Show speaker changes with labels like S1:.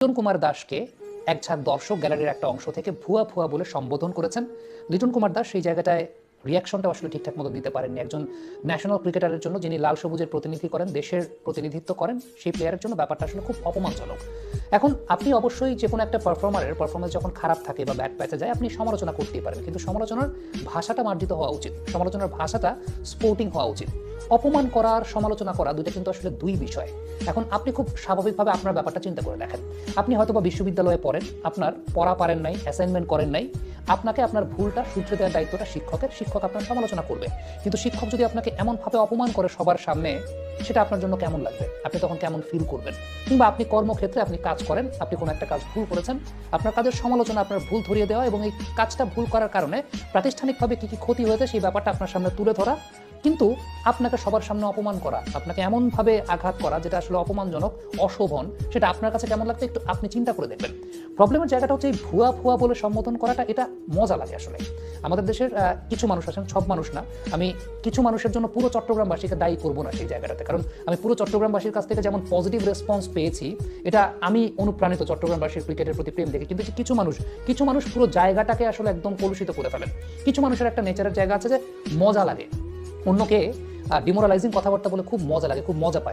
S1: লিটন কুমার দাসকে এক ঝাঁক দর্শক গ্যালারির একটা অংশ থেকে ভুয়া ভুয়া বলে সম্বোধন করেছেন। লিটন কুমার দাস সেই জায়গাটায় রিয়াকশনটা আসলে ঠিকঠাক মতো দিতে পারেননি। একজন ন্যাশনাল ক্রিকেটারের জন্য, যিনি লাল সবুজের প্রতিনিধি করেন, দেশের প্রতিনিধিত্ব করেন, সেই প্লেয়ারের জন্য ব্যাপারটা আসলে খুব অপমানজনক। এখন আপনি অবশ্যই যে কোনো একটা পারফর্মারের পারফরমেন্স যখন খারাপ থাকে বা ব্যাট প্যাচে যায়, আপনি সমালোচনা করতেই পারেন, কিন্তু সমালোচনার ভাষাটা মার্জিত হওয়া উচিত, সমালোচনার ভাষাটা স্পোর্টিং হওয়া উচিত। অপমান করা আর সমালোচনা করা দুইটা কিন্তু আসলে দুই বিষয়। এখন আপনি খুব স্বাভাবিকভাবে আপনার ব্যাপারটা চিন্তা করে দেখেন। আপনি হয়তো বা বিশ্ববিদ্যালয়ে পড়েন, আপনার পড়া পারেন নাই, অ্যাসাইনমেন্ট করেন নাই, আপনাকে আপনার ভুলটা শুধরে দেওয়ার দায়িত্বটা শিক্ষকের। শিক্ষক আপনার সমালোচনা করবে, কিন্তু শিক্ষক যদি আপনাকে এমনভাবে অপমান করে সবার সামনে, সেটা আপনার জন্য কেমন লাগবে? আপনি তখন কেমন ফিল করবেন? কিংবা আপনি কর্মক্ষেত্রে আপনি কাজ করেন, আপনি কোনো একটা কাজ ভুল করেছেন, আপনার কাজের সমালোচনা, আপনার ভুল ধরিয়ে দেওয়া এবং এই কাজটা ভুল করার কারণে প্রাতিষ্ঠানিকভাবে কি কি ক্ষতি হয়েছে সেই ব্যাপারটা আপনার সামনে তুলে ধরা, কিন্তু আপনাকে সবার সামনে অপমান করা, আপনাকে এমনভাবে আঘাত করা যেটা আসলে অপমানজনক, অশোভন, সেটা আপনার কাছে কেমন লাগবে একটু আপনি চিন্তা করে দেখবেন। প্রবলেমের জায়গাটা হচ্ছে এই ভুয়া ভুয়া বলে সম্বোধন করাটা, এটা মজা লাগে আসলে। আমাদের দেশের কিছু মানুষ আছেন, সব মানুষ না, আমি কিছু মানুষের জন্য পুরো চট্টগ্রামবাসীকে দায়ী করবো না সেই জায়গাটাতে, কারণ আমি পুরো চট্টগ্রামবাসীর কাছ থেকে যেমন পজিটিভ রেসপন্স পেয়েছি, এটা আমি অনুপ্রাণিত, চট্টগ্রামবাসীর ক্রিকেটের প্রতি প্রেম দেখে। কিন্তু কিছু মানুষ পুরো জায়গাটাকে আসলে একদম কলুষিত করে ফেলেন। কিছু মানুষের একটা নেচারের জায়গা আছে যে মজা লাগে, অন্যকে ডিমোরালাইজিং কথাবার্তা বলে খুব মজা লাগে, খুব মজা পায়।